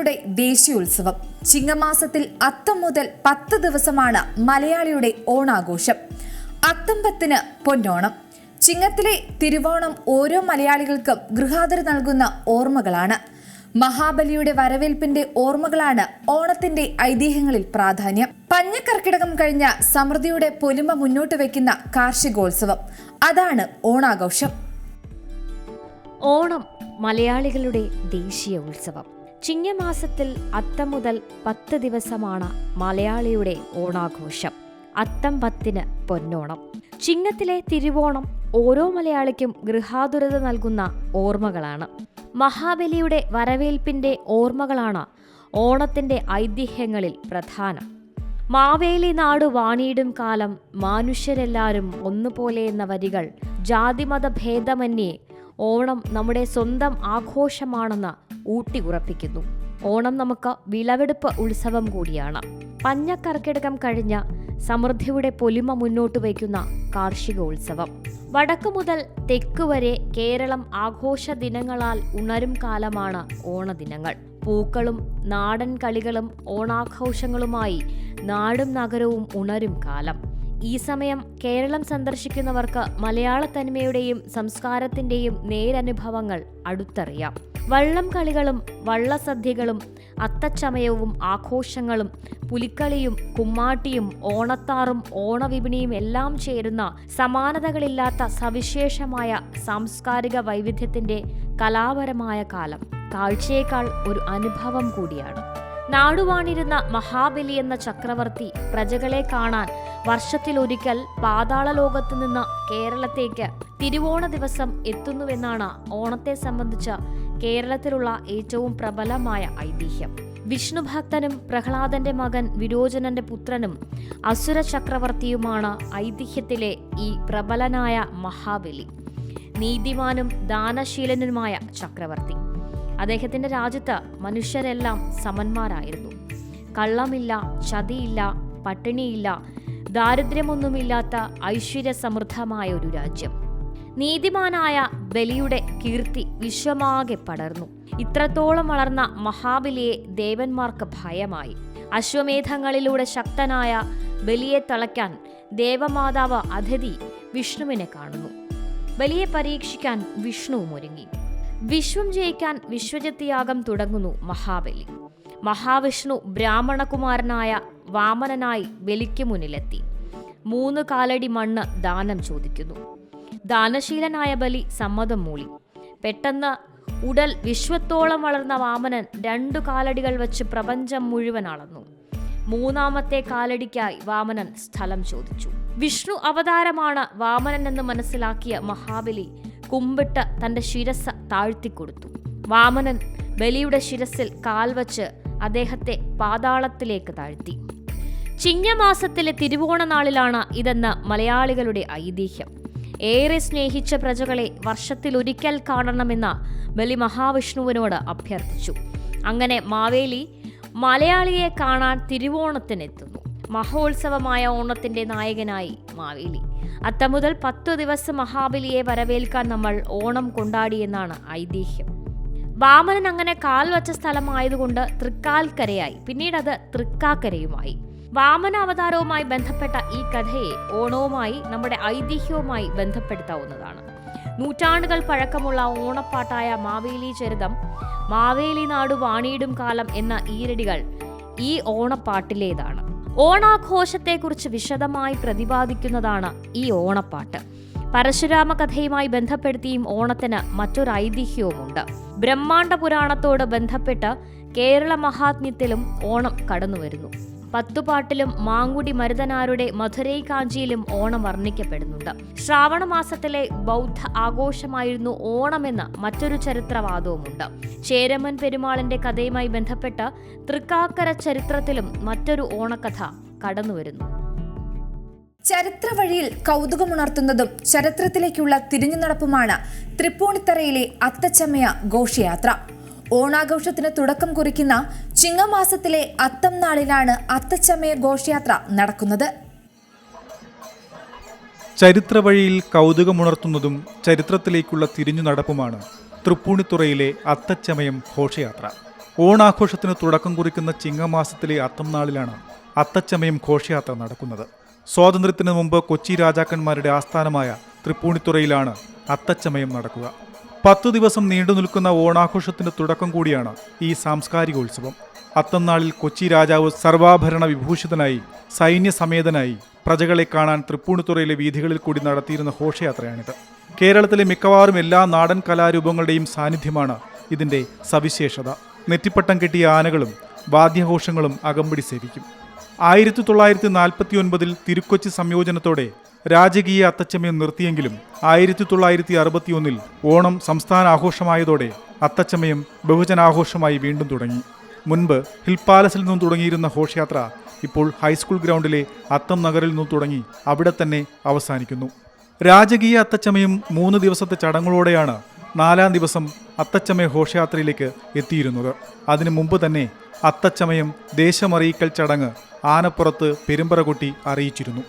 മലയാളികളുടെ ദേശീയോത്സവം. ചിങ്ങമാസത്തിൽ അത്തം മുതൽ 10 ദിവസമാണ് മലയാളിയുടെ ഓണാഘോഷം. അത്തം 10-ന് പൊന്നോണം. ചിങ്ങത്തിലെ തിരുവോണം ഓരോ മലയാളികൾക്കും ഗൃഹാതുരത നൽകുന്ന ഓർമ്മകളാണ്. മഹാബലിയുടെ വരവേൽപ്പിന്റെ ഓർമ്മകളാണ് ഓണത്തിന്റെ ഐതിഹ്യങ്ങളിൽ പ്രാധാന്യം. പഞ്ഞക്കർക്കിടകം കഴിഞ്ഞ സമൃദ്ധിയുടെ പൊലിമ മുന്നോട്ട് വയ്ക്കുന്ന കാർഷികോത്സവം, അതാണ് ഓണാഘോഷം. ഓണം മലയാളികളുടെ ദേശീയ ഉത്സവം. ചിങ്ങമാസത്തിൽ അത്തം മുതൽ 10 ദിവസമാണ് മലയാളിയുടെ ഓണാഘോഷം. അത്തം 10-ന് പൊന്നോണം. ചിങ്ങത്തിലെ തിരുവോണം ഓരോ മലയാളിക്കും ഗൃഹാതുരത നൽകുന്ന ഓർമ്മകളാണ്. മഹാബലിയുടെ വരവേൽപ്പിന്റെ ഓർമ്മകളാണ് ഓണത്തിന്റെ ഐതിഹ്യങ്ങളിൽ പ്രധാനം. മാവേലി നാടു വാണിയിടും കാലം മനുഷ്യരെല്ലാവരും ഒന്നുപോലെ എന്ന വരികൾ ജാതിമത ഭേദമന്യേ ഓണം നമ്മുടെ സ്വന്തം ആഘോഷമാണെന്ന് ഊട്ടി ഉറപ്പിക്കുന്നു. ഓണം നമുക്ക് വിളവെടുപ്പ് ഉത്സവം കൂടിയാണ്. പഞ്ഞക്കർക്കിടകം കഴിഞ്ഞ സമൃദ്ധിയുടെ പൊലിമ മുന്നോട്ട് വയ്ക്കുന്ന കാർഷികോത്സവം. വടക്കു മുതൽ തെക്ക് വരെ കേരളം ആഘോഷ ദിനങ്ങളാൽ ഉണരും കാലമാണ് ഓണദിനങ്ങൾ. പൂക്കളും നാടൻ കളികളും ഓണാഘോഷങ്ങളുമായി നാടും നഗരവും ഉണരും കാലം. ഈ സമയം കേരളം സന്ദർശിക്കുന്നവർക്ക് മലയാള തനിമയുടെയും സംസ്കാരത്തിന്റെയും നേരനുഭവങ്ങൾ അടുത്തറിയാം. വള്ളം കളികളും വള്ളസദ്യകളും അത്തച്ചമയവും ആഘോഷങ്ങളും പുലിക്കളിയും കുമ്മാട്ടിയും ഓണത്താറും ഓണവിപണിയും എല്ലാം ചേരുന്ന സമാനതകളില്ലാത്ത സവിശേഷമായ സാംസ്കാരിക വൈവിധ്യത്തിന്റെ കലാപരമായ കാലം കാഴ്ചയേക്കാൾ ഒരു അനുഭവം കൂടിയാണ്. നാടുവാണിരുന്ന മഹാബലി എന്ന ചക്രവർത്തി പ്രജകളെ കാണാൻ വർഷത്തിലൊരിക്കൽ പാതാള ലോകത്തു നിന്ന് കേരളത്തേക്ക് തിരുവോണ ദിവസം എത്തുന്നുവെന്നാണ് ഓണത്തെ സംബന്ധിച്ച കേരളത്തിലുള്ള ഏറ്റവും പ്രബലമായ ഐതിഹ്യം. വിഷ്ണുഭക്തനും പ്രഹ്ലാദന്റെ മകൻ വിരോചനന്റെ പുത്രനും അസുര ചക്രവർത്തിയുമാണ് ഐതിഹ്യത്തിലെ ഈ പ്രബലനായ മഹാബലി. നീതിമാനും ദാനശീലനുമായ ചക്രവർത്തി. അദ്ദേഹത്തിന്റെ രാജ്യത്ത് മനുഷ്യരെല്ലാം സമന്മാരായിരുന്നു. കള്ളമില്ല, ചതിയില്ല, പട്ടിണിയില്ല, ദാരിദ്ര്യമൊന്നുമില്ലാത്ത ഐശ്വര്യസമൃദ്ധമായ ഒരു രാജ്യം. നീതിമാനായ ബലിയുടെ കീർത്തി വിശ്വമാകെ പടർന്നു. ഇത്രത്തോളം വളർന്ന മഹാബലിയെ ദേവന്മാർക്ക് ഭയമായി. അശ്വമേധങ്ങളിലൂടെ ശക്തനായ ബലിയെ തളയ്ക്കാൻ ദേവമാതാവ് അതിഥി വിഷ്ണുവിനെ കാണുന്നു. ബലിയെ പരീക്ഷിക്കാൻ വിഷ്ണുവും ഒരുങ്ങി. വിശ്വം ജയിക്കാൻ വിശ്വജിത്യാഗം തുടങ്ങുന്നു മഹാബലി. മഹാവിഷ്ണു ബ്രാഹ്മണകുമാരനായ വാമനനായി ബലിക്ക് മുന്നിലെത്തി 3 കാലടി മണ്ണ് ദാനം ചോദിക്കുന്നു. ദാനശീലനായ ബലി സമ്മതം മൂളി. പെട്ടെന്ന് ഉടൽ വിശ്വത്തോളം വളർന്ന വാമനൻ 2 കാലടികൾ വെച്ച് പ്രപഞ്ചം മുഴുവൻ അളന്നു. 3-ാമത്തെ കാലടിക്കായി വാമനൻ സ്ഥലം ചോദിച്ചു. വിഷ്ണു അവതാരമാണ് വാമനൻ എന്ന് മനസ്സിലാക്കിയ മഹാബലി കുമ്പിട്ട് തന്റെ ശിരസ് താഴ്ത്തിക്കൊടുത്തു. വാമനൻ ബലിയുടെ ശിരസിൽ കാൽ വച്ച് അദ്ദേഹത്തെ പാതാളത്തിലേക്ക് താഴ്ത്തി. ചിങ്ങമാസത്തിലെ തിരുവോണ നാളിലാണ് ഇതെന്ന് മലയാളികളുടെ ഐതിഹ്യം. ഏറെ സ്നേഹിച്ച പ്രജകളെ വർഷത്തിലൊരിക്കൽ കാണണമെന്ന് ബലി മഹാവിഷ്ണുവിനോട് അഭ്യർത്ഥിച്ചു. അങ്ങനെ മാവേലി മലയാളിയെ കാണാൻ തിരുവോണത്തിനെത്തുന്നു. മഹോത്സവമായ ഓണത്തിന്റെ നായകനായി മാവേലി. അത്തം മുതൽ 10 ദിവസം മഹാബലിയെ വരവേൽക്കാൻ നമ്മൾ ഓണം കൊണ്ടാടിയെന്നാണ് ഐതിഹ്യം. വാമനൻ അങ്ങനെ കാൽ വച്ച സ്ഥലമായതുകൊണ്ട് തൃക്കാൽക്കരയായി, പിന്നീട് അത് തൃക്കാക്കരയുമായി. വാമന അവതാരവുമായി ബന്ധപ്പെട്ട ഈ കഥയെ ഓണവുമായി, നമ്മുടെ ഐതിഹ്യവുമായി ബന്ധപ്പെടുത്താവുന്നതാണ്. നൂറ്റാണ്ടുകൾ പഴക്കമുള്ള ഓണപ്പാട്ടായ മാവേലി ചരിതം, മാവേലി നാടു വാണിയിടും കാലം എന്ന ഈരടികൾ ഈ ഓണപ്പാട്ടിലേതാണ്. ഓണാഘോഷത്തെക്കുറിച്ച് വിശദമായി പ്രതിപാദിക്കുന്നതാണ് ഈ ഓണപ്പാട്ട്. പരശുരാമ കഥയുമായി ബന്ധപ്പെടുത്തിയും ഓണത്തിന് മറ്റൊരു ഐതിഹ്യവുമുണ്ട്. ബ്രഹ്മാണ്ഡ പുരാണത്തോട് ബന്ധപ്പെട്ട് കേരള മഹാത്മ്യത്തിലും ഓണം കടന്നുവരുന്നു. 10 പാട്ടിലും മാങ്കുടി മരുതനാരുടെ മധുരൈ കാഞ്ചിയിലും ഓണം വർണ്ണിക്കപ്പെടുന്നുണ്ട്. ശ്രാവണ മാസത്തിലെ ബൗദ്ധ ആഘോഷമായിരുന്നു ഓണമെന്ന് മറ്റൊരു ചരിത്രവാദവുമുണ്ട്. ചേരമൻ പെരുമാളിന്റെ കഥയുമായി ബന്ധപ്പെട്ട് തൃക്കാക്കര ചരിത്രത്തിലും മറ്റൊരു ഓണക്കഥ കടന്നുവരുന്നു. ചരിത്ര വഴിയിൽ കൗതുകമുണർത്തുന്നതും ചരിത്രത്തിലേക്കുള്ള തിരിഞ്ഞുനടപ്പുമാണ് തൃപ്പൂണിത്തറയിലെ അത്തച്ചമയ ഘോഷയാത്ര. ഓണാഘോഷത്തിന് തുടക്കം കുറിക്കുന്ന ചിങ്ങമാസത്തിലെ അത്തം നാളിലാണ് അത്തച്ചമയ ഘോഷയാത്ര നടക്കുന്നത്. ചരിത്ര വഴിയിൽ കൗതുകമുണർത്തുന്നതും ചരിത്രത്തിലേക്കുള്ള തിരിഞ്ഞുനടപ്പുമാണ് തൃപ്പൂണിത്തുറയിലെ അത്തച്ചമയം ഘോഷയാത്ര. ഓണാഘോഷത്തിന് തുടക്കം കുറിക്കുന്ന ചിങ്ങമാസത്തിലെ അത്തം നാളിലാണ് അത്തച്ചമയം ഘോഷയാത്ര നടക്കുന്നത്. സ്വാതന്ത്ര്യത്തിന് മുമ്പ് കൊച്ചി രാജാക്കന്മാരുടെ ആസ്ഥാനമായ തൃപ്പൂണിത്തുറയിലാണ് അത്തച്ചമയം നടക്കുക. 10 ദിവസം നീണ്ടു നിൽക്കുന്ന ഓണാഘോഷത്തിന് തുടക്കം കൂടിയാണ് ഈ സാംസ്കാരികോത്സവം. അത്തം നാളിൽ കൊച്ചി രാജാവ് സർവാഭരണ വിഭൂഷിതനായി സൈന്യസമേതനായി പ്രജകളെ കാണാൻ തൃപ്പൂണിത്തുറയിലെ വീഥികളിൽ കൂടി നടത്തിയിരുന്ന ഘോഷയാത്രയാണിത്. കേരളത്തിലെ മിക്കവാറും എല്ലാ നാടൻ കലാരൂപങ്ങളുടെയും സാന്നിധ്യമാണ് ഇതിൻ്റെ സവിശേഷത. നെറ്റിപ്പട്ടം കെട്ടിയ ആനകളും വാദ്യഘോഷങ്ങളും അകമ്പടി സേവിക്കും. 1949 തിരുക്കൊച്ചി സംയോജനത്തോടെ രാജകീയ അത്തച്ചമയം നിർത്തിയെങ്കിലും 1961 ഓണം സംസ്ഥാന ആഘോഷമായതോടെ അത്തച്ചമയം ബഹുജനാഘോഷമായി വീണ്ടും തുടങ്ങി. മുൻപ് ഹിൽ പാലസിൽ നിന്നും തുടങ്ങിയിരുന്ന ഘോഷയാത്ര ഇപ്പോൾ ഹൈസ്കൂൾ ഗ്രൗണ്ടിലെ അത്തം നഗറിൽ നിന്നും തുടങ്ങി അവിടെ തന്നെ അവസാനിക്കുന്നു. രാജകീയ അത്തച്ചമയം 3 ദിവസത്തെ ചടങ്ങുകളോടെയാണ് 4-ാം ദിവസം അത്തച്ചമയ ഘോഷയാത്രയിലേക്ക് എത്തിയിരുന്നത്. അതിനു മുമ്പ് തന്നെ അത്തച്ചമയം ദേശമറിയിക്കൽ ചടങ്ങ് ആനപ്പുറത്ത് പെരുമ്പറ കൊട്ടി അറിയിച്ചിരുന്നു.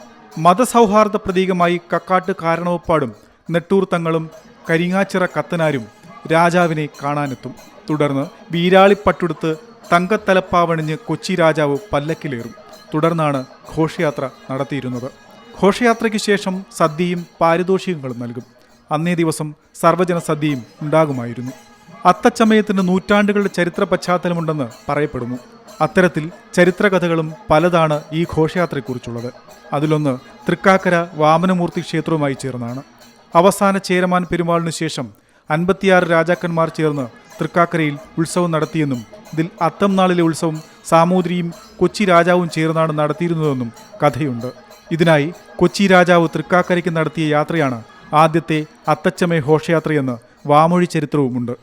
മതസൗഹാർദ്ദ പ്രതീകമായി കക്കാട്ട് കാരണവപ്പാടും നെട്ടൂർ തങ്ങളും കരിങ്ങാച്ചിറ കത്തനാരും രാജാവിനെ കാണാനെത്തും. തുടർന്ന് വീരാളിപ്പട്ടുടുത്ത് തങ്കത്തലപ്പാവണിഞ്ഞ് കൊച്ചി രാജാവ് പല്ലക്കിലേറും. തുടർന്നാണ് ഘോഷയാത്ര നടത്തിയിരുന്നത്. ഘോഷയാത്രയ്ക്ക് ശേഷം സദ്യയും പാരിതോഷികങ്ങളും നൽകും. അന്നേ ദിവസം സർവ്വജന സദ്യയും ഉണ്ടാകുമായിരുന്നു. അത്തച്ചമയത്തിന് നൂറ്റാണ്ടുകളുടെ ചരിത്ര പശ്ചാത്തലമുണ്ടെന്ന് പറയപ്പെടുന്നു. അത്തരത്തിൽ ചരിത്രകഥകളും പലതാണ് ഈ ഘോഷയാത്രയെക്കുറിച്ചുള്ളത്. അതിലൊന്ന് തൃക്കാക്കര വാമനമൂർത്തി ക്ഷേത്രവുമായി ചേർന്നാണ്. അവസാന ചേരമാൻ പെരുമാളിനു ശേഷം 56 രാജാക്കന്മാർ ചേർന്ന് തൃക്കാക്കരയിൽ ഉത്സവം നടത്തിയെന്നും ഇതിൽ അത്തം നാളിലെ ഉത്സവം സാമൂതിരിയും കൊച്ചി രാജാവും ചേർന്നാണ് നടത്തിയിരുന്നതെന്നും കഥയുണ്ട്. ഇതിനായി കൊച്ചി രാജാവ് തൃക്കാക്കരയ്ക്ക് നടത്തിയ യാത്രയാണ് ആദ്യത്തെ അത്തച്ചമയ ഘോഷയാത്രയെന്ന് വാമൊഴി ചരിത്രവുമുണ്ട്.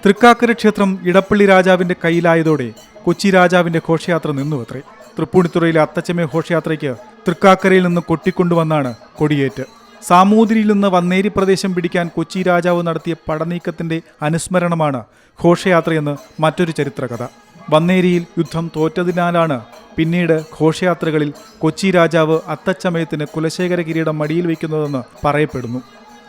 തൃക്കാക്കര ക്ഷേത്രം ഇടപ്പള്ളി രാജാവിൻ്റെ കയ്യിലായതോടെ കൊച്ചി രാജാവിൻ്റെ ഘോഷയാത്ര നിന്നുവത്രേ. തൃപ്പൂണിത്തുറയിലെ അത്തച്ചമയ ഘോഷയാത്രയ്ക്ക് തൃക്കാക്കരയിൽ നിന്ന് കൊട്ടിക്കൊണ്ടുവന്നാണ് കൊടിയേറ്റ്. സാമൂതിരിയിൽ നിന്ന് വന്നേരി പ്രദേശം പിടിക്കാൻ കൊച്ചി രാജാവ് നടത്തിയ പടനീക്കത്തിൻ്റെ അനുസ്മരണമാണ് ഘോഷയാത്രയെന്ന് മറ്റൊരു ചരിത്രകഥ. വന്നേരിയിൽ യുദ്ധം തോറ്റതിനാലാണ് പിന്നീട് ഘോഷയാത്രകളിൽ കൊച്ചി രാജാവ് അത്തച്ചമയത്തിന് കുലശേഖര കിരീടം മടിയിൽ വയ്ക്കുന്നതെന്ന് പറയപ്പെടുന്നു.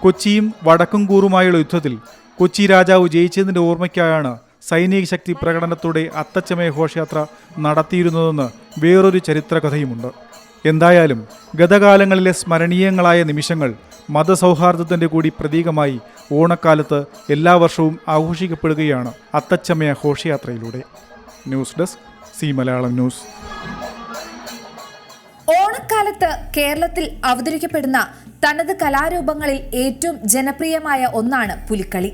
കൊച്ചിയും വടക്കുംകൂറുമായുള്ള യുദ്ധത്തിൽ കൊച്ചി രാജാവ് ജയിച്ചതിൻ്റെ ഓർമ്മയ്ക്കായാണ് സൈനിക ശക്തി പ്രകടനത്തോടെ അത്തച്ചമയ ഘോഷയാത്ര നടത്തിയിരുന്നതെന്ന് വേറൊരു ചരിത്രകഥയുമുണ്ട്. എന്തായാലും ഗതകാലങ്ങളിലെ സ്മരണീയങ്ങളായ നിമിഷങ്ങൾ മതസൗഹാർദ്ദത്തിൻ്റെ കൂടി പ്രതീകമായി ഓണക്കാലത്ത് എല്ലാ വർഷവും ആഘോഷിക്കപ്പെടുകയാണ് അത്തച്ചമയ ഘോഷയാത്രയിലൂടെ. News desk C Malayalam news. ഓണക്കാലത്ത് കേരളത്തിൽ അവതരിക്കപ്പെടുന്ന തനത് കലാരൂപങ്ങളിൽ ഏറ്റവും ജനപ്രിയമായ ഒന്നാണ് പുലിക്കളി.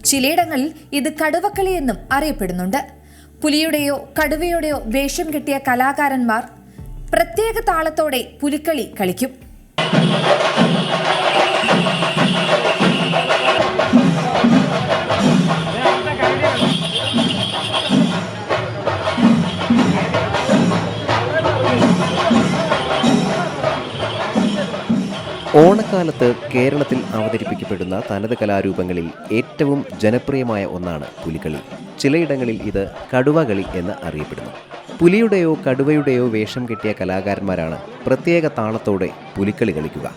ചിലയിടങ്ങളിൽ ഇത് കടുവക്കളി എന്നും അറിയപ്പെടുന്നുണ്ട്. പുലിയുടെയോ കടുവയുടെയോ വേഷം കെട്ടിയ കലാകാരന്മാർ പ്രത്യേക താളത്തോടെ പുലിക്കളി കളിക്കും. ഓണക്കാലത്ത് കേരളത്തിൽ അവതരിപ്പിക്കപ്പെടുന്ന തനത് കലാരൂപങ്ങളിൽ ഏറ്റവും ജനപ്രിയമായ ഒന്നാണ് പുലിക്കളി. ചിലയിടങ്ങളിൽ ഇത് കടുവകളി എന്ന് അറിയപ്പെടുന്നു. പുലിയുടെയോ കടുവയുടെയോ വേഷം കെട്ടിയ കലാകാരന്മാരാണ് പ്രത്യേക താളത്തോടെ പുലിക്കളി കളിക്കുക.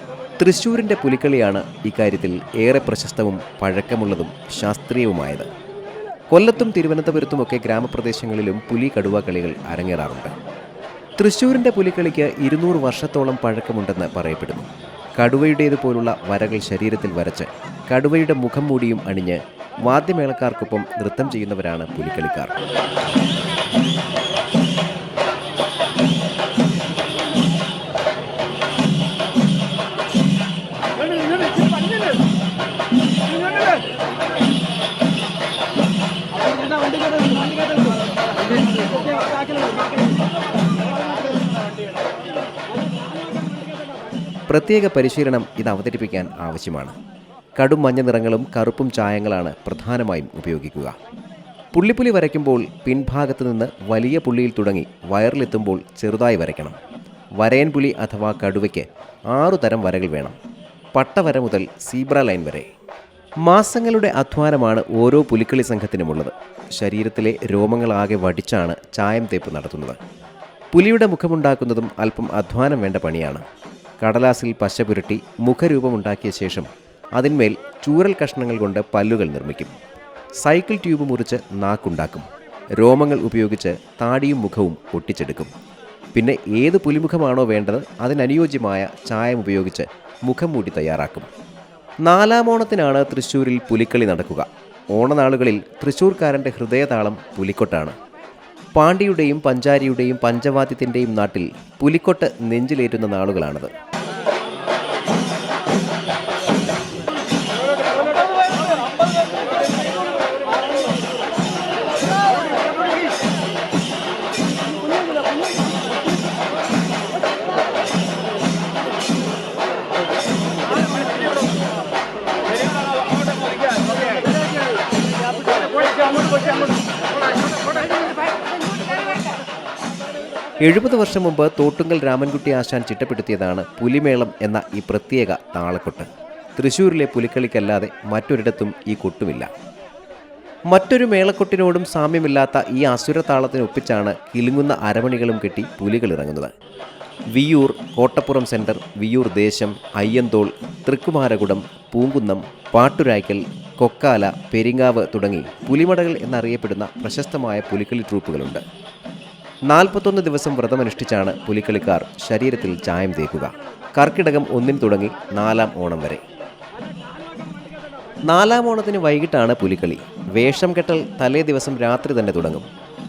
തൃശ്ശൂരിൻ്റെ പുലിക്കളിയാണ് ഇക്കാര്യത്തിൽ ഏറെ പ്രശസ്തവും പഴക്കമുള്ളതും ശാസ്ത്രീയവുമായത്. കൊല്ലത്തും തിരുവനന്തപുരത്തുമൊക്കെ ഗ്രാമപ്രദേശങ്ങളിലും പുലി കടുവ കളികൾ അരങ്ങേറാറുണ്ട്. തൃശ്ശൂരിൻ്റെ പുലിക്കളിക്ക് 200 വർഷത്തോളം പഴക്കമുണ്ടെന്ന് പറയപ്പെടുന്നു. കടുവയുടേതുപോലുള്ള വരകൾ ശരീരത്തിൽ വരച്ച് കടുവയുടെ മുഖം മൂടിയും അണിഞ്ഞ് വാദ്യമേളക്കാർക്കൊപ്പം നൃത്തം ചെയ്യുന്നവരാണ് പുലിക്കളിക്കാർ. പ്രത്യേക പരിശീലനം ഇത് അവതരിപ്പിക്കാൻ ആവശ്യമാണ്. കടും മഞ്ഞ നിറങ്ങളും കറുപ്പും ചായങ്ങളാണ് പ്രധാനമായും ഉപയോഗിക്കുക. പുള്ളിപ്പുലി വരയ്ക്കുമ്പോൾ പിൻഭാഗത്ത് നിന്ന് വലിയ പുള്ളിയിൽ തുടങ്ങി വയറിലെത്തുമ്പോൾ ചെറുതായി വരയ്ക്കണം. വരയൻ പുലി അഥവാ കടുവയ്ക്ക് 6 തരം വരകൾ വേണം. പട്ടവര മുതൽ സീബ്ര ലൈൻ വരെ. മാസങ്ങളുടെ അധ്വാനമാണ് ഓരോ പുലിക്കളി സംഘത്തിനുമുള്ളത്. ശരീരത്തിലെ രോമങ്ങളാകെ വടിച്ചാണ് ചായം തേപ്പ് നടത്തുന്നത്. പുലിയുടെ മുഖമുണ്ടാക്കുന്നതും അല്പം അധ്വാനം വേണ്ട പണിയാണ്. കടലാസിൽ പശ പുരട്ടി മുഖരൂപമുണ്ടാക്കിയ ശേഷം അതിന്മേൽ ചൂരൽ കഷ്ണങ്ങൾ കൊണ്ട് പല്ലുകൾ നിർമ്മിക്കും. സൈക്കിൾ ട്യൂബ് മുറിച്ച് നാക്കുണ്ടാക്കും. രോമങ്ങൾ ഉപയോഗിച്ച് താടിയും മുഖവും ഒട്ടിച്ചെടുക്കും. പിന്നെ ഏത് പുലിമുഖമാണോ വേണ്ടത് അതിനനുയോജ്യമായ ചായം ഉപയോഗിച്ച് മുഖം മൂടി തയ്യാറാക്കും. 4-ാം ഓണത്തിനാണ് തൃശ്ശൂരിൽ പുലിക്കളി നടക്കുക. ഓണനാളുകളിൽ തൃശ്ശൂർക്കാരൻ്റെ ഹൃദയതാളം പുലിക്കൊട്ടാണ്. പാണ്ടിയുടെയും പഞ്ചാരിയുടെയും പഞ്ചവാദ്യത്തിൻ്റെയും നാട്ടിൽ പുലിക്കൊട്ട് നെഞ്ചിലേറ്റുന്ന നാളുകളാണത്. എഴുപത് വർഷം മുമ്പ് തോട്ടുങ്കൽ രാമൻകുട്ടി ആശാൻ ചിട്ടപ്പെടുത്തിയതാണ് പുലിമേളം എന്ന ഈ പ്രത്യേക താളക്കൊട്ട്. തൃശ്ശൂരിലെ പുലിക്കളിക്കല്ലാതെ മറ്റൊരിടത്തും ഈ കൊട്ടുമില്ല. മറ്റൊരു മേളക്കൊട്ടിനോടും സാമ്യമില്ലാത്ത ഈ അസുരതാളത്തിനൊപ്പിച്ചാണ് കിലുങ്ങുന്ന അരമണികളും കെട്ടി പുലികളിറങ്ങുന്നത്. വിയ്യൂർ, കോട്ടപ്പുറം സെൻറ്റർ, വിയ്യൂർ ദേശം, അയ്യന്തോൾ, തൃക്കുമാരകുടം, പൂങ്കുന്നം, പാട്ടുരായ്ക്കൽ, കൊക്കാല, പെരിങ്ങാവ് തുടങ്ങി പുലിമടകൾ എന്നറിയപ്പെടുന്ന പ്രശസ്തമായ പുലിക്കളി ട്രൂപ്പുകളുണ്ട്. 41 ദിവസം വ്രതമനുഷ്ഠിച്ചാണ് പുലിക്കളിക്കാർ ശരീരത്തിൽ ചായം തേക്കുക. കർക്കിടകം 1 തുടങ്ങി 4-ാം ഓണം വരെ. 4-ാം ഓണത്തിന് വൈകിട്ടാണ് പുലിക്കളി. വേഷം കെട്ടൽ തലേ ദിവസം രാത്രി തന്നെ തുടങ്ങും.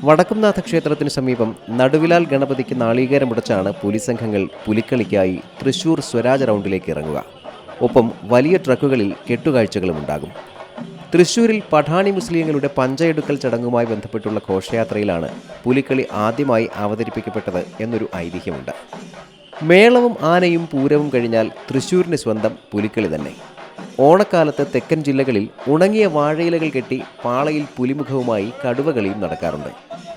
വടക്കുംനാഥ ക്ഷേത്രത്തിന് സമീപം നടുവിലാൽ ഗണപതിക്ക് നാളികേരമുടച്ചാണ് പുലിസംഘങ്ങൾ പുലിക്കളിക്കായി തൃശ്ശൂർ സ്വരാജ് റൗണ്ടിലേക്ക് ഇറങ്ങുക. ഒപ്പം വലിയ ട്രക്കുകളിൽ കെട്ടുകാഴ്ചകളും ഉണ്ടാകും. തൃശ്ശൂരിൽ പഠാണി മുസ്ലിങ്ങളുടെ പഞ്ചയെടുക്കൽ ചടങ്ങുമായി ബന്ധപ്പെട്ടുള്ള ഘോഷയാത്രയിലാണ് പുലിക്കളി ആദ്യമായി അവതരിപ്പിക്കപ്പെട്ടത് എന്നൊരു ഐതിഹ്യമുണ്ട്. മേളവും ആനയും പൂരവും കഴിഞ്ഞാൽ തൃശ്ശൂരിന് സ്വന്തം പുലിക്കളി തന്നെ. ഓണക്കാലത്ത് തെക്കൻ ജില്ലകളിൽ ഉണങ്ങിയ വാഴയിലകൾ കെട്ടി പാളയിൽ പുലിമുഖവുമായി കടുവകളിയും നടക്കാറുണ്ട്.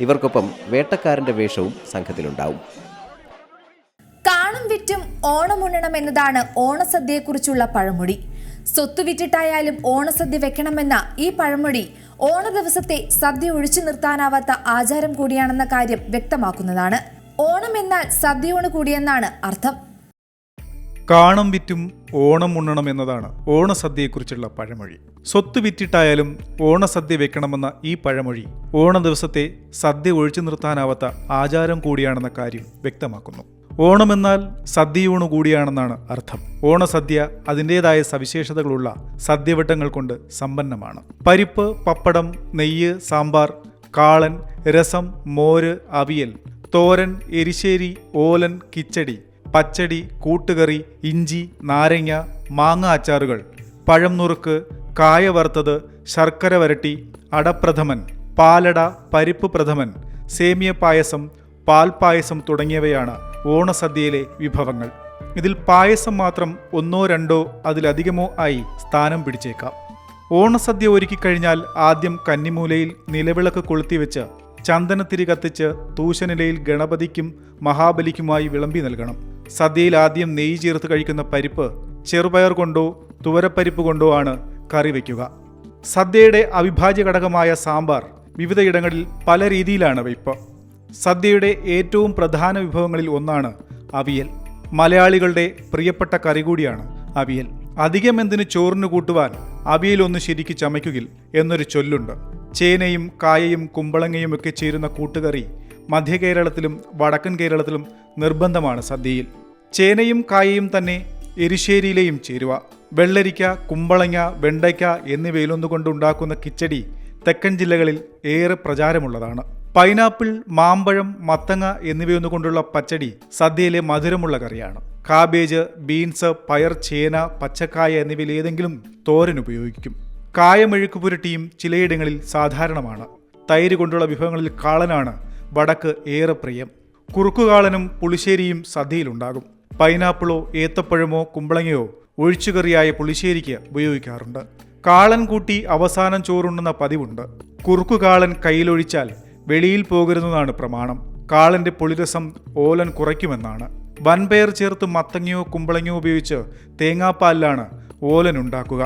ഇവർക്കൊപ്പം വേട്ടക്കാരൻ്റെ വേഷവും സംഘത്തിലുണ്ടാവും. കാണും വിറ്റും ഓണമുണ്ണണം എന്നതാണ് ഓണസദ്യയെക്കുറിച്ചുള്ള പഴമൊഴി. സ്വത്ത് വിറ്റിട്ടായാലും ഓണസദ്യ വെക്കണമെന്ന ഈ പഴമൊഴി ഓണ ദിവസത്തെ സദ്യ ഒഴിച്ചു നിർത്താനാവാത്ത ആചാരം കൂടിയാണെന്ന കാര്യം വ്യക്തമാക്കുന്നതാണ്. ഓണം എന്നാൽ സദ്യയോട് കൂടിയെന്നാണ് അർത്ഥം. കാണും വിറ്റും ഓണം ഉണ്ണണം എന്നതാണ് ഓണസദ്യയെക്കുറിച്ചുള്ള പഴമൊഴി. സ്വത്ത് വിറ്റിട്ടായാലും ഓണസദ്യ വെക്കണമെന്ന ഈ പഴമൊഴി ഓണ ദിവസത്തെ സദ്യ ഒഴിച്ചു നിർത്താനാവാത്ത ആചാരം കൂടിയാണെന്ന കാര്യം വ്യക്തമാക്കുന്നു. ഓണമെന്നാൽ സദ്യയൂണ് കൂടിയാണെന്നാണ് അർത്ഥം. ഓണസദ്യ അതിൻ്റെതായ സവിശേഷതകളുള്ള സദ്യവട്ടങ്ങൾ കൊണ്ട് സമ്പന്നമാണ്. പരിപ്പ്, പപ്പടം, നെയ്യ്, സാമ്പാർ, കാളൻ, രസം, മോര്, അവിയൽ, തോരൻ, എരിശ്ശേരി, ഓലൻ, കിച്ചടി, പച്ചടി, കൂട്ടുകറി, ഇഞ്ചി, നാരങ്ങ, മാങ്ങ അച്ചാറുകൾ, പഴം നുറുക്ക്, കായ വറുത്തത്, ശർക്കര വരട്ടി, അടപ്രഥമൻ, പാലട, പരിപ്പ് പ്രഥമൻ, സേമിയ പായസം, പാൽപ്പായസം തുടങ്ങിയവയാണ് ഓണസദ്യയിലെ വിഭവങ്ങൾ. ഇതിൽ പായസം മാത്രം 1, 2 അതിലധികമോ ആയി സ്ഥാനം പിടിച്ചേക്കാം. ഓണസദ്യ ഒരുക്കിക്കഴിഞ്ഞാൽ ആദ്യം കന്നിമൂലയിൽ നിലവിളക്ക് കൊളുത്തിവെച്ച് ചന്ദനത്തിരി കത്തിച്ച് തൂശനിലയിൽ ഗണപതിക്കും മഹാബലിക്കുമായി വിളമ്പി നൽകണം. സദ്യയിൽ ആദ്യം നെയ്യ് ചേർത്ത് കഴിക്കുന്ന പരിപ്പ് ചെറുപയർ കൊണ്ടോ തുവരപ്പരിപ്പ് കൊണ്ടോ ആണ് കറി വയ്ക്കുക. സദ്യയുടെ അവിഭാജ്യ ഘടകമായ സാമ്പാർ വിവിധയിടങ്ങളിൽ പല രീതിയിലാണ് വയ്പ്. സദ്യയുടെ ഏറ്റവും പ്രധാന വിഭവങ്ങളിൽ ഒന്നാണ് അവിയൽ. മലയാളികളുടെ പ്രിയപ്പെട്ട കറി കൂടിയാണ് അവിയൽ. അധികം എന്തിന് ചോറിന് കൂട്ടുവാൻ അവിയലൊന്ന് ശരിക്ക് ചമയ്ക്കുകിൽ എന്നൊരു ചൊല്ലുണ്ട്. ചേനയും കായയും കുമ്പളങ്ങയും ഒക്കെ ചേരുന്ന കൂട്ടുകറി മധ്യ കേരളത്തിലും വടക്കൻ കേരളത്തിലും നിർബന്ധമാണ് സദ്യയിൽ. ചേനയും കായയും തന്നെ എരിശ്ശേരിയിലെയും ചേരുവ. വെള്ളരിക്ക, കുമ്പളങ്ങ, വെണ്ടയ്ക്ക എന്നിവയിലൊന്നുകൊണ്ടുണ്ടാക്കുന്ന കിച്ചടി തെക്കൻ ജില്ലകളിൽ ഏറെ പ്രചാരമുള്ളതാണ്. പൈനാപ്പിൾ, മാമ്പഴം, മത്തങ്ങ എന്നിവയൊന്നുകൊണ്ടുള്ള പച്ചടി സദ്യയിലെ മധുരമുള്ള കറിയാണ്. കാബേജ്, ബീൻസ്, പയർ, ചേന, പച്ചക്കായ എന്നിവയിലേതെങ്കിലും തോരൻ ഉപയോഗിക്കും. കായമെഴുക്ക് പുരട്ടിയും ചിലയിടങ്ങളിൽ സാധാരണമാണ്. തൈര് കൊണ്ടുള്ള വിഭവങ്ങളിൽ കാളനാണ് വടക്ക് ഏറെ പ്രിയം. കുറുക്കുകാളനും പുളിശ്ശേരിയും സദ്യയിലുണ്ടാകും. പൈനാപ്പിളോ ഏത്തപ്പഴമോ കുമ്പളങ്ങയോ ഒഴിച്ചുകറിയായ പുളിശ്ശേരിക്ക് ഉപയോഗിക്കാറുണ്ട്. കാളൻ കൂട്ടി അവസാനം ചോറുണ്ണുന്ന പതിവുണ്ട്. കുറുക്കുകാളൻ കയ്യിലൊഴിച്ചാൽ വെളിയിൽ പോകരുതെന്നാണ് പ്രമാണം. കാളന്റെ പുളിരസം ഓലൻ കുറയ്ക്കുമെന്നാണ്. വൻപയർ ചേർത്ത് മത്തങ്ങയോ കുമ്പളങ്ങയോ ഉപയോഗിച്ച് തേങ്ങാപ്പാലിലാണ് ഓലൻ ഉണ്ടാക്കുക.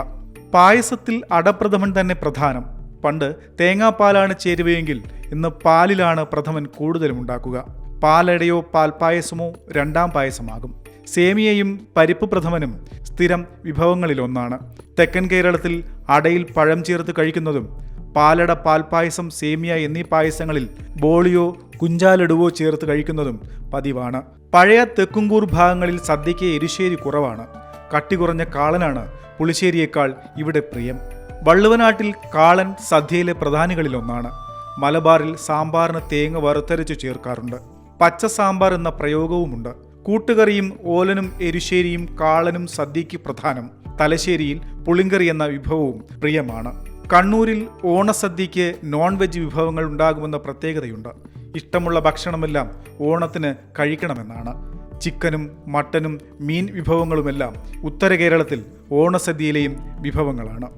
പായസത്തിൽ അടപ്രഥമൻ തന്നെ പ്രധാനം. പണ്ട് തേങ്ങാപ്പാലാണ് ചേരുവയെങ്കിൽ ഇന്ന് പാലിലാണ് പ്രഥമൻ കൂടുതലും ഉണ്ടാക്കുക. പാലടയോ പാൽപ്പായസമോ രണ്ടാം പായസമാകും. സേമിയയും പരിപ്പ് പ്രഥമനും സ്ഥിരം വിഭവങ്ങളിലൊന്നാണ്. തെക്കൻ കേരളത്തിൽ അടയിൽ പഴം ചേർത്ത് കഴിക്കുന്നതും പാലട, പാൽപ്പായസം, സേമിയ എന്നീ പായസങ്ങളിൽ ബോളിയോ കുഞ്ചാലടുവോ ചേർത്ത് കഴിക്കുന്നതും പതിവാണ്. പഴയ തെക്കുംകൂർ ഭാഗങ്ങളിൽ സദ്യയ്ക്ക് എരിശ്ശേരി കുറവാണ്. കട്ടി കുറഞ്ഞ കാളനാണ് പുളിശ്ശേരിയേക്കാൾ ഇവിടെ പ്രിയം. വള്ളുവനാട്ടിൽ കാളൻ സദ്യയിലെ പ്രധാനികളിലൊന്നാണ്. മലബാറിൽ സാമ്പാറിന് തേങ്ങ വറുത്തരച്ചു ചേർക്കാറുണ്ട്. പച്ച സാമ്പാർ എന്ന പ്രയോഗവുമുണ്ട്. കൂട്ടുകറിയും ഓലനും എരിശ്ശേരിയും കാളനും സദ്യയ്ക്ക് പ്രധാനം. തലശ്ശേരിയിൽ പുളിങ്കറി എന്ന വിഭവവും പ്രിയമാണ്. കണ്ണൂരിൽ ഓണസദ്യയ്ക്ക് നോൺ വെജ് വിഭവങ്ങൾ ഉണ്ടാകുമെന്ന പ്രത്യേകതയുണ്ട്. ഇഷ്ടമുള്ള ഭക്ഷണമെല്ലാം ഓണത്തിന് കഴിക്കണമെന്നാണ്. ചിക്കനും മട്ടനും മീൻ വിഭവങ്ങളുമെല്ലാം ഉത്തര കേരളത്തിൽ ഓണസദ്യയിലെയും വിഭവങ്ങളാണ്.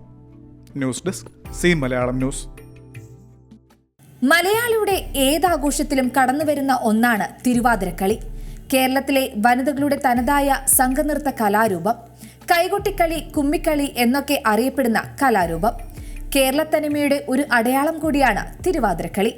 News desk C Malayalam news. മലയാളിയുടെ ഏതാഘോഷത്തിലും കടന്നുവരുന്ന ഒന്നാണ് തിരുവാതിരക്കളി. കേരളത്തിലെ വനിതകളുടെ തനതായ സംഘനൃത്ത കലാരൂപം. കൈകൊട്ടിക്കളി, കുമ്മിക്കളി എന്നൊക്കെ അറിയപ്പെടുന്ന കലാരൂപം. കേരളത്തനിമയുടെ ഒരു അടയാളം കൂടിയാണ് തിരുവാതിരക്കളി.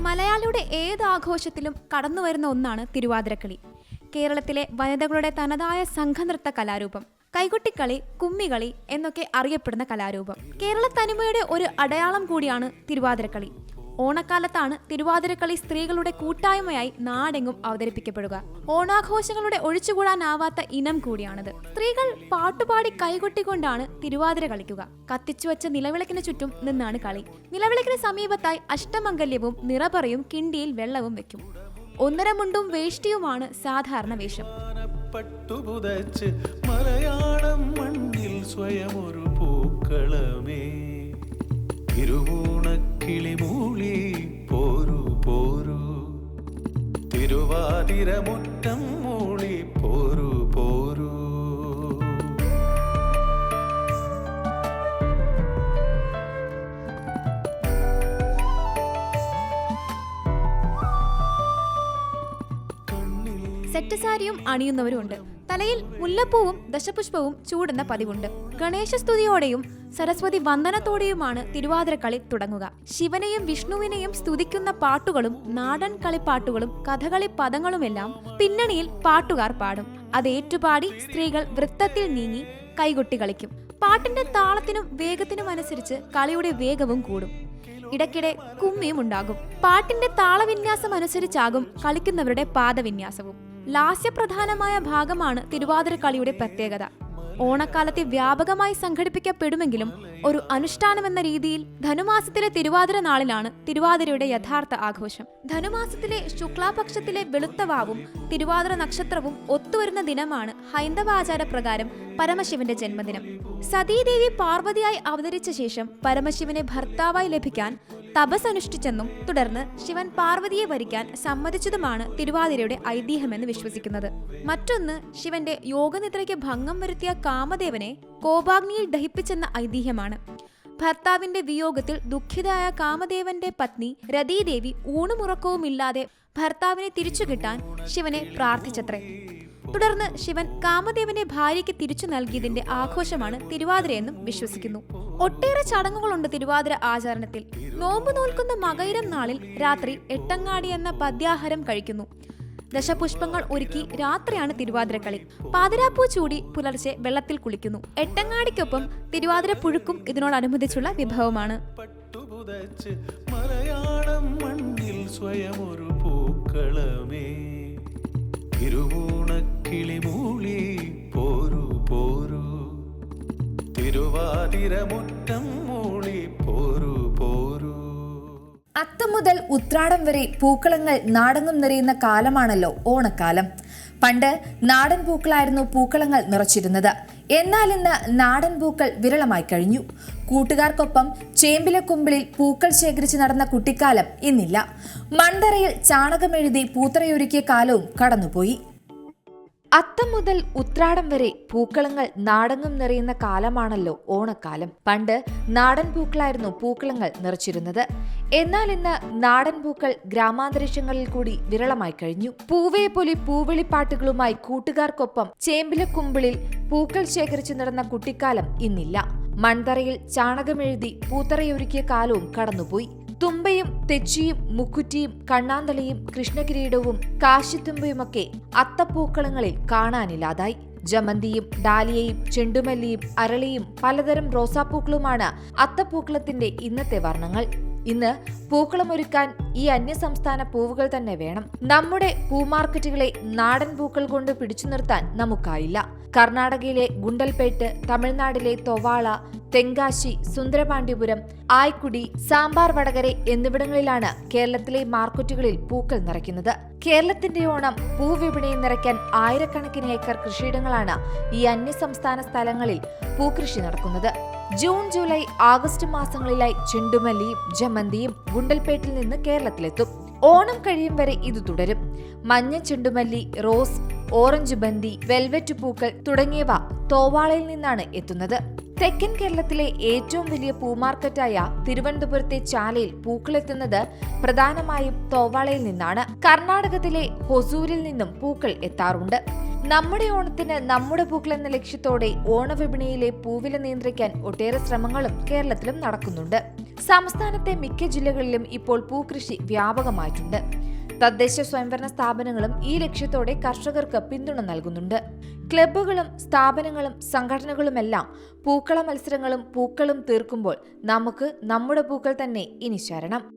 മലയാളിയുടെ ഏത് ആഘോഷത്തിലും കടന്നുവരുന്ന ഒന്നാണ് തിരുവാതിരക്കളി. കേരളത്തിലെ വനിതകളുടെ തനതായ സംഘനൃത്ത കലാരൂപം. കൈകൊട്ടിക്കളി, കുമ്മികളി എന്നൊക്കെ അറിയപ്പെടുന്ന കലാരൂപം. കേരള തനിമയുടെ ഒരു അടയാളം കൂടിയാണ് തിരുവാതിരക്കളി. ഓണക്കാലത്താണ് തിരുവാതിരക്കളി സ്ത്രീകളുടെ കൂട്ടായ്മയായി നാടെങ്ങും അവതരിപ്പിക്കപ്പെടുക. ഓണാഘോഷങ്ങളുടെ ഒഴിച്ചുകൂടാനാവാത്ത ഇനം കൂടിയാണിത്. സ്ത്രീകൾ പാട്ടുപാടി കൈകൊട്ടിക്കൊണ്ടാണ് തിരുവാതിര കളിക്കുക. കത്തിച്ചുവച്ച നിലവിളക്കിന് ചുറ്റും നിന്നാണ് കളി. നിലവിളക്കിന് സമീപത്തായി അഷ്ടമംഗല്യവും നിറപറയും കിണ്ടിയിൽ വെള്ളവും വെക്കും. ഒന്നര മുണ്ടും വേഷ്ടിയുമാണ് സാധാരണ വേഷം. പട്ടുപുതച്ച് മലയാളം മണ്ണിൽ സ്വയം ഒരു പൂക്കളമേ, തിരുവോണക്കിളി മൂളി പോരു പോരു, തിരുവാതിര മുറ്റം മൂളി പോരു പോരു. സെറ്റ് സാരിയും അണിയുന്നവരുണ്ട്. തലയിൽ മുല്ലപ്പൂവും ദശപുഷ്പവും ചൂടുന്ന പതിവുണ്ട്. ഗണേശസ്തുതിയോടെയും സരസ്വതി വന്ദനത്തോടെയുമാണ് തിരുവാതിരക്കളി തുടങ്ങുക. ശിവനെയും വിഷ്ണുവിനെയും സ്തുതിക്കുന്ന പാട്ടുകളും നാടൻ കളിപ്പാട്ടുകളും കഥകളി പദങ്ങളുമെല്ലാം പിന്നണിയിൽ പാട്ടുകാർ പാടും. അത് ഏറ്റുപാടി സ്ത്രീകൾ വൃത്തത്തിൽ നീങ്ങി കൈകൊട്ടി കളിക്കും. പാട്ടിന്റെ താളത്തിനും വേഗത്തിനും അനുസരിച്ച് കളിയുടെ വേഗവും കൂടും. ഇടയ്ക്കിടെ കുമ്മിയും ഉണ്ടാകും. പാട്ടിന്റെ താളവിന്യാസം അനുസരിച്ചാകും കളിക്കുന്നവരുടെ പാദവിന്യാസവും. ലാസ്യപ്രധാനമായ ഭാഗമാണ് തിരുവാതിരക്കളിയുടെ പ്രത്യേകത. ഓണക്കാലത്തെ വ്യാപകമായി സംഘടിപ്പിക്കപ്പെടുമെങ്കിലും ഒരു അനുഷ്ഠാനമെന്ന രീതിയിൽ ധനുമാസത്തിലെ തിരുവാതിര നാളിലാണ് തിരുവാതിരയുടെ യഥാർത്ഥ ആഘോഷം. ധനുമാസത്തിലെ ശുക്ലാപക്ഷത്തിലെ വെളുത്ത വാവും തിരുവാതിര നക്ഷത്രവും ഒത്തുവരുന്ന ദിനമാണ് ഹൈന്ദവാചാര പ്രകാരം പരമശിവന്റെ ജന്മദിനം. സതീദേവി പാർവതിയായി അവതരിച്ച ശേഷം പരമശിവനെ ഭർത്താവായി ലഭിക്കാൻ തപസ് അനുഷ്ഠിച്ചെന്നും തുടർന്ന് ശിവൻ പാർവതിയെ വരിക്കാൻ സമ്മതിച്ചതുമാണ് തിരുവാതിരയുടെ ഐതിഹ്യമെന്ന് വിശ്വസിക്കുന്നത്. മറ്റൊന്ന്, ശിവന്റെ യോഗനിദ്രയ്ക്ക് ഭംഗം വരുത്തിയ കാമദേവനെ കോപാഗ്നിയിൽ ദഹിപ്പിച്ചെന്ന ഐതിഹ്യമാണ്. ഭർത്താവിന്റെ വിയോഗത്തിൽ ദുഃഖിതയായ കാമദേവന്റെ പത്നി രതീദേവി ഊണുമുറക്കവുമില്ലാതെ ഭർത്താവിനെ തിരിച്ചുകിട്ടാൻ ശിവനെ പ്രാർത്ഥിച്ചത്രേ. തുടർന്ന് ശിവൻ കാമദേവനെ ഭാര്യയ്ക്ക് തിരിച്ചു നൽകിയതിന്റെ ആഘോഷമാണ് തിരുവാതിരയെന്നും വിശ്വസിക്കുന്നു. ഒട്ടേറെ ചടങ്ങുകളുണ്ട് തിരുവാതിര ആചരണത്തിൽ. നോമ്പ് നോൽക്കുന്ന മകയിരം നാളിൽ രാത്രി എട്ടങ്ങാടി എന്ന പദ്യാഹാരം കഴിക്കുന്നു. ദശപുഷ്പങ്ങൾ ഒരുക്കി രാത്രിയാണ് തിരുവാതിരക്കളി. പാതിരാപ്പൂ ചൂടി പുലർച്ചെ വെള്ളത്തിൽ കുളിക്കുന്നു. എട്ടങ്ങാടിക്കൊപ്പം തിരുവാതിര പുഴുക്കും ഇതിനോടനുബന്ധിച്ചുള്ള വിഭവമാണ്. പട്ടുപുതച്ച് മലയാളം മണ്ണിൽ സ്വയം ഒരു പൂക്കളമേ, തിരുവോണക്കിളി മൂളി പോരു പോരു, തിരുവാതിര മുറ്റം മൂളി പോരു പോരു. അത്തം മുതൽ ഉത്രാടം വരെ പൂക്കളങ്ങൾ നാടെങ്ങും നിറയുന്ന കാലമാണല്ലോ ഓണക്കാലം. പണ്ട് നാടൻ പൂക്കളായിരുന്നു പൂക്കളങ്ങൾ നിറച്ചിരുന്നത്. എന്നാൽ ഇന്ന് നാടൻ പൂക്കൾ വിരളമായി കഴിഞ്ഞു. കൂട്ടുകാർക്കൊപ്പം ചേമ്പിലെ കുമ്പിളിൽ പൂക്കൾ ശേഖരിച്ച് നടന്ന കുട്ടിക്കാലം ഇന്നില്ല. മൺതറയിൽ ചാണകമെഴുതി പൂത്തറയൊരുക്കിയ കാലവും കടന്നുപോയി. അത്തം മുതൽ ഉത്രാടം വരെ പൂക്കളങ്ങൾ നാടെങ്ങും നിറയുന്ന കാലമാണല്ലോ ഓണക്കാലം. പണ്ട് നാടൻ പൂക്കളായിരുന്നു പൂക്കളങ്ങൾ നിറച്ചിരുന്നത്. എന്നാൽ ഇന്ന് നാടൻ പൂക്കൾ ഗ്രാമാന്തരീക്ഷങ്ങളിൽ കൂടി വിരളമായി കഴിഞ്ഞു. പൂവേ പൊലി പൂവിളിപ്പാട്ടുകളുമായി കൂട്ടുകാർക്കൊപ്പം ചേമ്പിലക്കുമ്പിളിൽ പൂക്കൾ ശേഖരിച്ചു നടന്ന കുട്ടിക്കാലം ഇന്നില്ല. മൺതറയിൽ ചാണകമെഴുതി പൂത്തറയൊരുക്കിയ കാലവും കടന്നുപോയി. തുമ്പയും തെച്ചിയും മുക്കുറ്റിയും കണ്ണാന്തളിയും കൃഷ്ണകിരീടവും കാശിത്തുമ്പയുമൊക്കെ അത്തപ്പൂക്കളങ്ങളിൽ കാണാനില്ലാതായി. ജമന്തിയും ഡാലിയയും ചെണ്ടുമല്ലിയും അരളിയും പലതരം റോസാപ്പൂക്കളുമാണ് അത്തപ്പൂക്കളത്തിന്റെ ഇന്നത്തെ വർണ്ണങ്ങൾ. ഇന്ന് പൂക്കളമൊരുക്കാൻ ഈ അന്യസംസ്ഥാന പൂവുകൾ തന്നെ വേണം. നമ്മുടെ പൂമാർക്കറ്റുകളെ നാടൻ പൂക്കൾ കൊണ്ട് പിടിച്ചു നിർത്താൻ നമുക്കായില്ല. കർണാടകയിലെ ഗുണ്ടൽപേട്ട്, തമിഴ്നാട്ടിലെ തൊവാള, തെങ്കാശി, സുന്ദരപാണ്ഡ്യപുരം, ആയ്ക്കുടി, സാമ്പാർ വടകര എന്നിവിടങ്ങളിലാണ് കേരളത്തിലെ മാർക്കറ്റുകളിൽ പൂക്കൾ നിറയ്ക്കുന്നത്. കേരളത്തിന്റെ ഓണം പൂവിപണിയിൽ നിറയ്ക്കാൻ ആയിരക്കണക്കിന് ഏക്കർ കൃഷിയിടങ്ങളാണ് ഈ അന്യസംസ്ഥാന സ്ഥലങ്ങളിൽ പൂക്കൃഷി നടക്കുന്നത്. ജൂൺ, ജൂലൈ, ആഗസ്റ്റ് മാസങ്ങളിലായി ചെണ്ടുമല്ലിയും ജമന്തിയും ഗുണ്ടൽപേട്ടിൽ നിന്ന് കേരളത്തിലെത്തും. ഓണം കഴിയും വരെ ഇത് തുടരും. മഞ്ഞ ചെണ്ടുമല്ലി, റോസ്, ഓറഞ്ച് ബന്തി, വെൽവെറ്റ് പൂക്കൾ തുടങ്ങിയവ തോവാളയിൽ നിന്നാണ് എത്തുന്നത്. തെക്കൻ കേരളത്തിലെ ഏറ്റവും വലിയ പൂമാർക്കറ്റായ തിരുവനന്തപുരത്തെ ചാലയിൽ പൂക്കളെത്തുന്നത് പ്രധാനമായും തോവാളയിൽ നിന്നാണ്. കർണാടകത്തിലെ ഹൊസൂരിൽ നിന്നും പൂക്കൾ എത്താറുണ്ട്. നമ്മുടെ ഓണത്തിന് നമ്മുടെ പൂക്കൾ എന്ന ലക്ഷ്യത്തോടെ ഓണവിപണിയിലെ പൂവില നിയന്ത്രിക്കാൻ ഒട്ടേറെ ശ്രമങ്ങളും കേരളത്തിലും നടക്കുന്നുണ്ട്. സംസ്ഥാനത്തെ മിക്ക ജില്ലകളിലും ഇപ്പോൾ പൂക്കൃഷി വ്യാപകമായിട്ടുണ്ട്. തദ്ദേശ സ്വയംഭരണ സ്ഥാപനങ്ങളും ഈ ലക്ഷ്യത്തോടെ കർഷകർക്ക് പിന്തുണ നൽകുന്നുണ്ട്. ക്ലബ്ബുകളും സ്ഥാപനങ്ങളും സംഘടനകളുമെല്ലാം പൂക്കള മത്സരങ്ങളും പൂക്കളും തീർക്കുമ്പോൾ നമുക്ക് നമ്മുടെ പൂക്കൾ തന്നെ ഇനി ശരണം.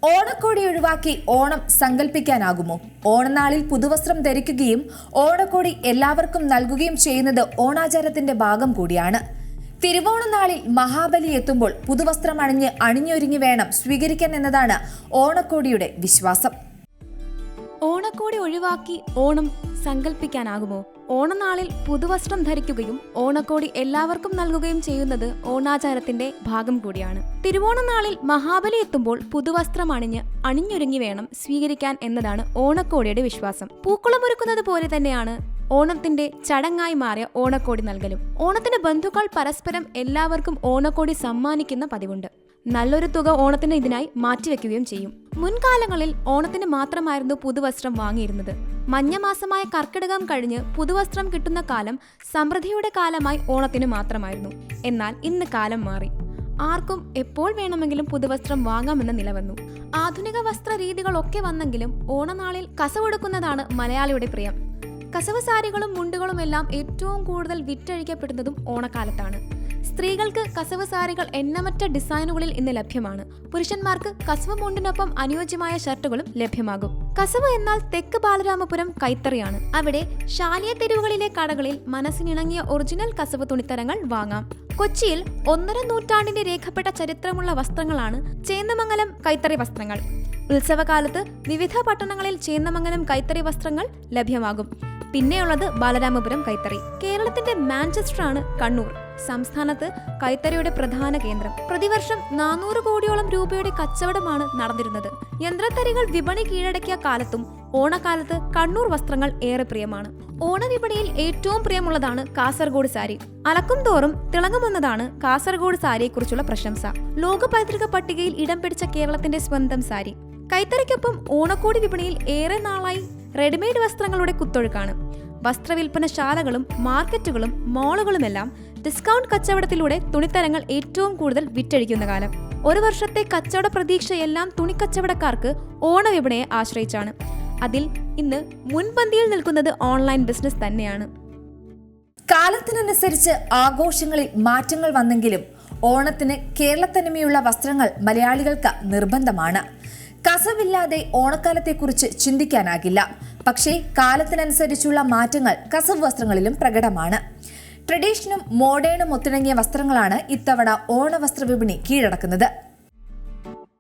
ഓണക്കോടി ഒഴിവാക്കി ഓണം സങ്കല്പിക്കാനാകുമോ? ഓണനാളിൽ പുതുവസ്ത്രം ധരിക്കുകയും ഓണക്കോടി എല്ലാവർക്കും നൽകുകയും ചെയ്യുന്നത് ഓണാചാരത്തിന്റെ ഭാഗം കൂടിയാണ്. തിരുവോണനാളിൽ മഹാബലി എത്തുമ്പോൾ പുതുവസ്ത്രം അണിഞ്ഞൊരുങ്ങി വേണം സ്വീകരിക്കാൻ എന്നതാണ് ഓണക്കോടിയുടെ വിശ്വാസം. ഓണക്കോടി ഒഴിവാക്കി ഓണം സങ്കല്പിക്കാനാകുമോ? ഓണനാളിൽ പുതുവസ്ത്രം ധരിക്കുകയും ഓണക്കോടി എല്ലാവർക്കും നൽകുകയും ചെയ്യുന്നത് ഓണാചാരത്തിന്റെ ഭാഗം കൂടിയാണ്. തിരുവോണനാളിൽ മഹാബലി എത്തുമ്പോൾ പുതുവസ്ത്രം അണിഞ്ഞൊരുങ്ങി വേണം സ്വീകരിക്കാൻ എന്നതാണ് ഓണക്കോടിയുടെ വിശ്വാസം. പൂക്കുളമൊരുക്കുന്നത് പോലെ തന്നെയാണ് ഓണത്തിന്റെ ചടങ്ങായി മാറിയ ഓണക്കോടി നൽകലും. ഓണത്തിന് ബന്ധുക്കൾ പരസ്പരം എല്ലാവർക്കും ഓണക്കോടി സമ്മാനിക്കുന്ന പതിവുണ്ട്. നല്ലൊരു തുക ഓണത്തിന് ഇതിനായി മാറ്റിവെക്കുകയും ചെയ്യും. മുൻകാലങ്ങളിൽ ഓണത്തിന് മാത്രമായിരുന്നു പുതുവസ്ത്രം വാങ്ങിയിരുന്നത്. മഞ്ഞമാസമായ കർക്കിടകം കഴിഞ്ഞ് പുതുവസ്ത്രം കിട്ടുന്ന കാലം സമൃദ്ധിയുടെ കാലമായി ഓണത്തിന് മാത്രമായിരുന്നു. എന്നാൽ ഇന്ന് കാലം മാറി. ആർക്കും എപ്പോൾ വേണമെങ്കിലും പുതുവസ്ത്രം വാങ്ങാമെന്ന നില വന്നു. ആധുനിക വസ്ത്ര രീതികളൊക്കെ വന്നെങ്കിലും ഓണനാളിൽ കസവെടുക്കുന്നതാണ് മലയാളിയുടെ പ്രിയം. കസവ് സാരികളും മുണ്ടുകളുമെല്ലാം ഏറ്റവും കൂടുതൽ വിറ്റഴിക്കപ്പെടുന്നതും ഓണക്കാലത്താണ്. സ്ത്രീകൾക്ക് കസവ് സാരികൾ എണ്ണമറ്റ ഡിസൈനുകളിൽ ഇന്ന് ലഭ്യമാണ്. പുരുഷന്മാർക്ക് കസവ് മുണ്ടിനൊപ്പം അനുയോജ്യമായ ഷർട്ടുകളും ലഭ്യമാകും. കസവ് എന്നാൽ തെക്ക് ബാലരാമപുരം കൈത്തറിയാണ്. അവിടെ ശാലിയ തെരുവുകളിലെ കടകളിൽ മനസ്സിനിണങ്ങിയ ഒറിജിനൽ കസവ് തുണിത്തരങ്ങൾ വാങ്ങാം. കൊച്ചിയിൽ 1.5 നൂറ്റാണ്ടിന്റെ രേഖപ്പെട്ട ചരിത്രമുള്ള വസ്ത്രങ്ങളാണ് ചേന്നമംഗലം കൈത്തറി വസ്ത്രങ്ങൾ. ഉത്സവകാലത്ത് വിവിധ പട്ടണങ്ങളിൽ ചേന്നമംഗലം കൈത്തറി വസ്ത്രങ്ങൾ ലഭ്യമാകും. പിന്നെയുള്ളത് ബാലരാമപുരം കൈത്തറി. കേരളത്തിന്റെ മാഞ്ചസ്റ്ററാണ് കണ്ണൂർ. സംസ്ഥാനത്ത് കൈത്തറിയുടെ പ്രധാന കേന്ദ്രം. പ്രതിവർഷം 400 കോടിയോളം രൂപയുടെ കച്ചവടമാണ് നടന്നിരുന്നത്. യന്ത്രത്തരികൾ വിപണി കീഴടക്കിയ കാലത്തും ഓണക്കാലത്ത് കണ്ണൂർ വസ്ത്രങ്ങൾ ഏറെ പ്രിയമാണ്. ഓണവിപണിയിൽ ഏറ്റവും പ്രിയമുള്ളതാണ് കാസർഗോഡ് സാരി. അലക്കും തോറും തിളങ്ങുമെന്നതാണ് കാസർഗോഡ് സാരിയെക്കുറിച്ചുള്ള പ്രശംസ. ലോക പൈതൃക പട്ടികയിൽ ഇടം പിടിച്ച കേരളത്തിന്റെ സ്വന്തം സാരി. കൈത്തറിക്കൊപ്പം ഓണക്കോടി വിപണിയിൽ ഏറെ നാളായി റെഡിമെയ്ഡ് വസ്ത്രങ്ങളുടെ കുത്തൊഴുക്കാണ്. വസ്ത്രവിൽപ്പനശാലകളും മാർക്കറ്റുകളും മാളുകളുമെല്ലാം ഡിസ്കൗണ്ട് കച്ചവടത്തിലൂടെ തുണിത്തരങ്ങൾ ഏറ്റവും കൂടുതൽ വിറ്റഴിക്കുന്ന കാലം. ഒരു വർഷത്തെ കച്ചവട പ്രതീക്ഷയെല്ലാം തുണിക്കച്ചവടക്കാർക്ക് ഓണവിപണിയെ ആശ്രയിച്ചാണ്. അതിൽ ഇന്ന് മുൻപന്തിയിൽ നിൽക്കുന്നത് ഓൺലൈൻ ബിസിനസ് തന്നെയാണ്. കാലത്തിനനുസരിച്ച് ആഘോഷങ്ങളിൽ മാറ്റങ്ങൾ വന്നെങ്കിലും ഓണത്തിന് കേരളത്തനിമയുള്ള വസ്ത്രങ്ങൾ മലയാളികൾക്ക് നിർബന്ധമാണ്. കസവില്ലാതെ ഓണക്കാലത്തെക്കുറിച്ച് ചിന്തിക്കാനാകില്ല. പക്ഷേ കാലത്തിനനുസരിച്ചുള്ള മാറ്റങ്ങൾ കസവ് വസ്ത്രങ്ങളിലും പ്രകടമാണ്. ട്രഡീഷനും മോഡേണും ഒത്തിണങ്ങിയ വസ്ത്രങ്ങളാണ് ഇത്തവണ ഓണവസ്ത്ര വിപണി കീഴടക്കുന്നത്.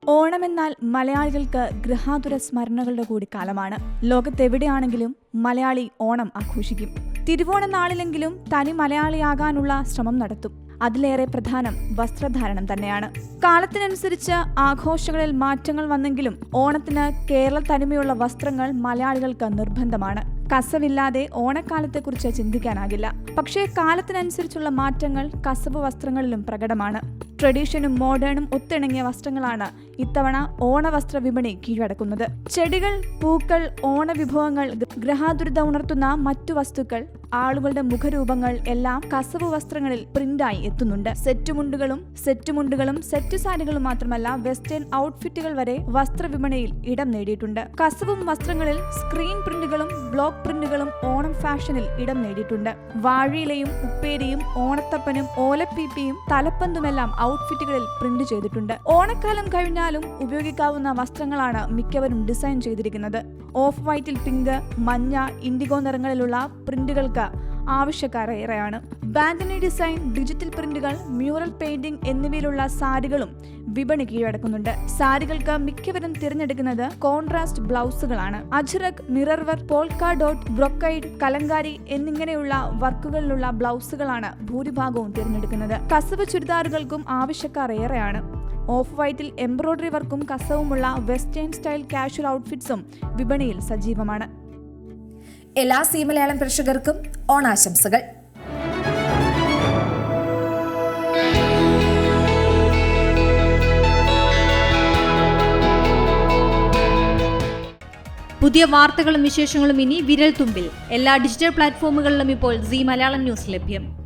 ഓണമെന്നാൽ മലയാളികൾക്ക് ഗൃഹാതുര സ്മരണകളുടെ കൂടി കാലമാണ്. ലോകത്തെവിടെയാണെങ്കിലും മലയാളി ഓണം ആഘോഷിക്കും. തിരുവോണ നാളിലെങ്കിലും തനി മലയാളിയാകാനുള്ള ശ്രമം നടത്തും. അതിലേറെ പ്രധാനം വസ്ത്രധാരണം തന്നെയാണ്. കാലത്തിനനുസരിച്ച് ആഘോഷങ്ങളിൽ മാറ്റങ്ങൾ വന്നെങ്കിലും ഓണത്തിന് കേരള തനിമയുള്ള വസ്ത്രങ്ങൾ മലയാളികൾക്ക് നിർബന്ധമാണ്. കസവില്ലാതെ ഓണക്കാലത്തെക്കുറിച്ച് ചിന്തിക്കാനാകില്ല. പക്ഷേ കാലത്തിനനുസരിച്ചുള്ള മാറ്റങ്ങൾ കസവ് വസ്ത്രങ്ങളിലും പ്രകടമാണ്. ട്രഡീഷനും മോഡേണും ഒത്തിണങ്ങിയ വസ്ത്രങ്ങളാണ് ഇത്തവണ ഓണവസ്ത്ര വിപണി കീഴടക്കുന്നത്. ചെടികൾ, പൂക്കൾ, ഓണവിഭവങ്ങൾ, ഗ്രഹാതുരത ഉണർത്തുന്ന മറ്റു വസ്തുക്കൾ, ആളുകളുടെ മുഖരൂപങ്ങൾ എല്ലാം കസവ് വസ്ത്രങ്ങളിൽ പ്രിന്റായി എത്തുന്നുണ്ട്. സെറ്റുമുണ്ടുകളും സെറ്റ് സാരികളും മാത്രമല്ല വെസ്റ്റേൺ ഔട്ട്ഫിറ്റുകൾ വരെ വസ്ത്രവിപണിയിൽ ഇടം നേടിയിട്ടുണ്ട്. കസവും വസ്ത്രങ്ങളിൽ സ്ക്രീൻ പ്രിന്റുകളും ബ്ലോക്ക് പ്രിന്റുകളും ഓണം ഫാഷനിൽ ഇടം നേടിയിട്ടുണ്ട്. വാഴയിലയും ഉപ്പേരിയും ഓണത്തപ്പനും ഓലപ്പീപ്പിയും തലപ്പന്തുമെല്ലാം ഔട്ട്ഫിറ്റുകളിൽ പ്രിന്റ് ചെയ്തിട്ടുണ്ട്. ഓണക്കാലം കഴിഞ്ഞാലും ഉപയോഗിക്കാവുന്ന വസ്ത്രങ്ങളാണ് മിക്കവരും ഡിസൈൻ ചെയ്തിരിക്കുന്നത്. ഓഫ് വൈറ്റിൽ പിങ്ക്, മഞ്ഞ, ഇൻഡിഗോ നിറങ്ങളിലുള്ള പ്രിന്റുകൾക്ക് ആവശ്യക്കാർ ഏറെയാണ്. ബാൻഡനി ഡിസൈൻ, ഡിജിറ്റൽ പ്രിന്റുകൾ, മ്യൂറൽ പെയിന്റിംഗ് എന്നിവയിലുള്ള സാരികളും വിപണി കീഴടക്കുന്നുണ്ട്. സാരികൾക്ക് മിക്കവരും തിരഞ്ഞെടുക്കുന്നത് കോൺട്രാസ്റ്റ് ബ്ലൗസുകളാണ്. Ajrak, mirror work, polka dot, brocade, kalamkari എന്നിങ്ങനെയുള്ള വർക്കുകളിലുള്ള ബ്ലൗസുകളാണ് ഭൂരിഭാഗവും തിരഞ്ഞെടുക്കുന്നത്. കസവ് ചുരിദാറുകൾക്കും ആവശ്യക്കാർ ഏറെയാണ്. ഓഫ് വൈറ്റിൽ എംബ്രോയിഡറി വർക്കും കസവുമുള്ള വെസ്റ്റേൺ സ്റ്റൈൽ കാഷ്വൽ ഔട്ട്ഫിറ്റ്സും വിപണിയിൽ സജീവമാണ്. എല്ലാ സി മലയാളം പ്രേക്ഷകർക്കും ഓണാശംസകൾ. പുതിയ വാർത്തകളും വിശേഷങ്ങളും ഇനി വിരൽ തുമ്പിൽ. എല്ലാ ഡിജിറ്റൽ പ്ലാറ്റ്ഫോമുകളിലും ഇപ്പോൾ സി മലയാളം ന്യൂസ് ലഭ്യം.